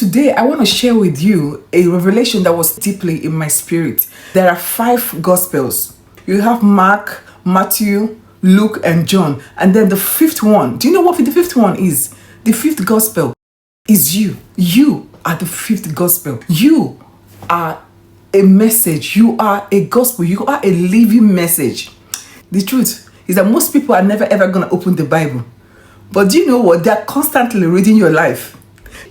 today I want to share with you a revelation that was deeply in my spirit. There are 5 gospels. You have Mark, Matthew, Luke, and John. And then the 5th one. Do you know what the 5th one is? The 5th gospel is you. You are the 5th gospel. You are a message. You are a gospel. You are a living message. The truth is that most people are never ever going to open the Bible. But do you know what? They're constantly reading your life.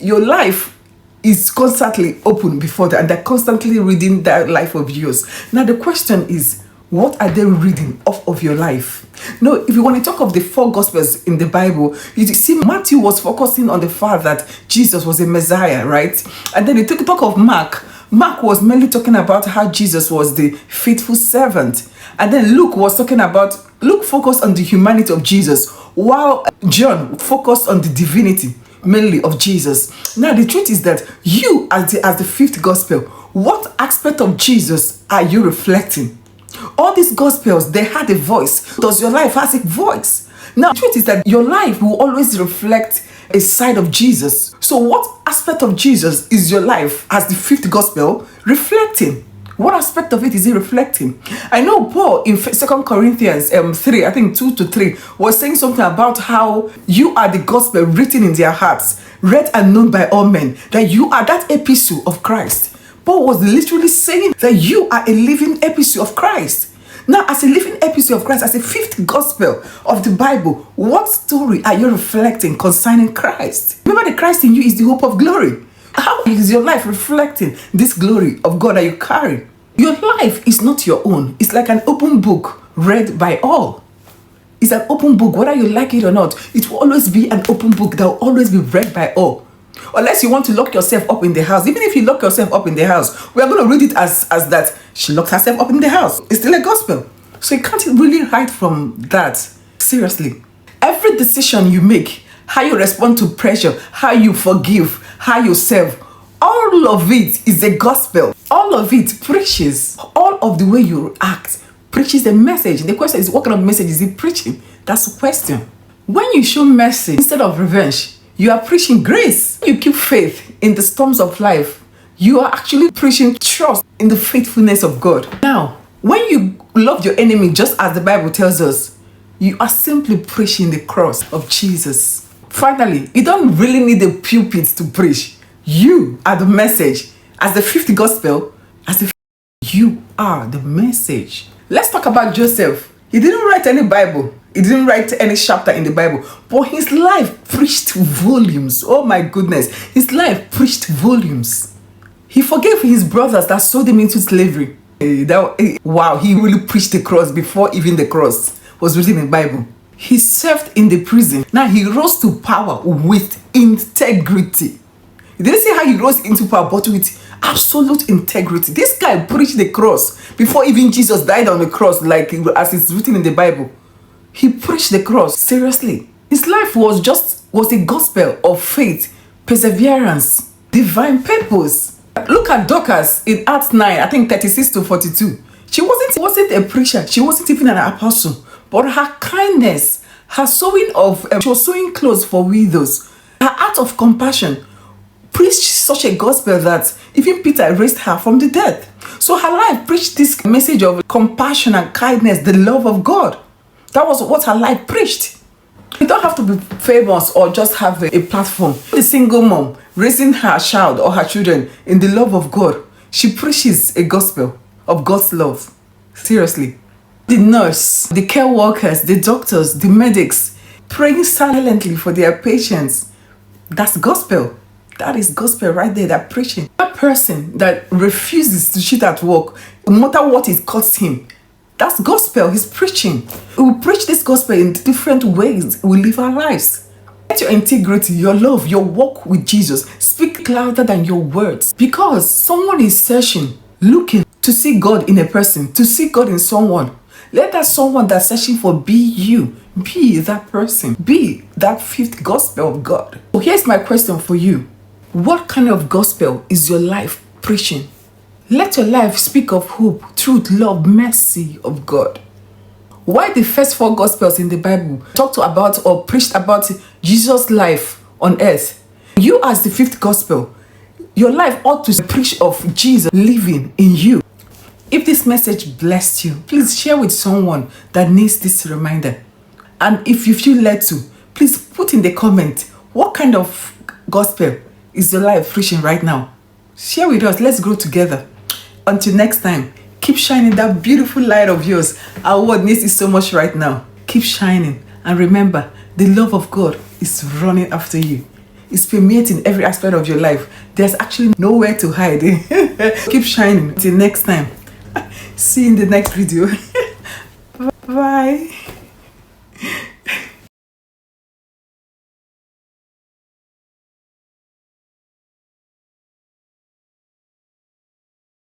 Your life is constantly open before them, and they're constantly reading that life of yours. Now the question is, what are they reading off of your life? No, if you want to talk of the 4 gospels in the Bible, you see Matthew was focusing on the fact that Jesus was a Messiah, right? And then you talk of Mark. Mark was mainly talking about how Jesus was the faithful servant. And then Luke focused on the humanity of Jesus, while John focused on the divinity mainly of Jesus. Now the truth is that you as the 5th gospel, what aspect of Jesus are you reflecting? All these gospels, they had a voice. Does your life has a voice? Now the truth is that your life will always reflect a side of Jesus. So what aspect of Jesus is your life as the 5th gospel reflecting? What aspect of it is he reflecting? I know Paul in 2 Corinthians 3, I think 2-3, was saying something about how you are the gospel written in their hearts, read and known by all men, that you are that epistle of Christ. Paul was literally saying that you are a living epistle of Christ. Now, as a living epistle of Christ, as a 5th gospel of the Bible, what story are you reflecting concerning Christ? Remember, the Christ in you is the hope of glory. How is your life reflecting this glory of God that you carry? Your life is not your own. It's like an open book read by all. It's an open book, whether you like it or not. It will always be an open book that will always be read by all. Unless you want to lock yourself up in the house. Even if you lock yourself up in the house, we are going to read it as that she locked herself up in the house. It's still a gospel. So you can't really hide from that. Seriously. Every decision you make, how you respond to pressure, how you forgive, how you serve, all of it is a gospel. All of it preaches. All of the way you act preaches the message. The question is, what kind of message is he preaching? That's the question. When you show mercy instead of revenge, you are preaching grace. You keep faith in the storms of life. You are actually preaching trust in the faithfulness of God. Now, when you love your enemy, just as the Bible tells us, you are simply preaching the cross of Jesus. Finally, you don't really need a pulpit to preach. You are the message. As the 5th gospel, you are the message. Let's talk about Joseph. He didn't write any Bible. He didn't write any chapter in the Bible. But his life preached volumes. Oh my goodness. His life preached volumes. He forgave his brothers that sold him into slavery. Wow, he really preached the cross before even the cross was written in the Bible. He served in the prison. Now he rose to power with integrity. You didn't see how he rose into power, but with absolute integrity. This guy preached the cross before even Jesus died on the cross, like as it's written in the Bible. He preached the cross. Seriously. His life was a gospel of faith, perseverance, divine purpose. Look at Dorcas in Acts 9, I think 36-42. She wasn't a preacher. She wasn't even an apostle. But her kindness, her sewing of, she was sewing clothes for widows. Her act of compassion preached such a gospel that even Peter raised her from the dead. So her life preached this message of compassion and kindness, the love of God. That was what her life preached. You don't have to be famous or just have a platform. The single mom raising her child or her children in the love of God, she preaches a gospel of God's love. Seriously. The nurse, the care workers, the doctors, the medics, praying silently for their patients. That's gospel. That is gospel right there, that preaching. That person that refuses to cheat at work, no matter what it costs him, that's gospel. He's preaching. We preach this gospel in different ways. We live our lives. Let your integrity, your love, your walk with Jesus speak louder than your words. Because someone is searching, looking to see God in a person, to see God in someone. Let that someone that's searching for be you. Be that person. Be that 5th gospel of God. So here's my question for you. What kind of gospel is your life preaching? Let your life speak of hope, truth, love, mercy of God. Why the first 4 gospels in the Bible talked about or preached about Jesus' life on earth? You as the 5th gospel, Your life ought to preach of Jesus living in you. If this message blessed you, please share with someone that needs this reminder. And if you feel led to, please put in the comment, what kind of gospel is your life preaching right now? Share with us. Let's grow together. Until next time, keep shining that beautiful light of yours. Our world needs it so much right now. Keep shining. And remember, the love of God is running after you. It's permeating every aspect of your life. There's actually nowhere to hide. Keep shining. Until next time. See you in the next video. Bye.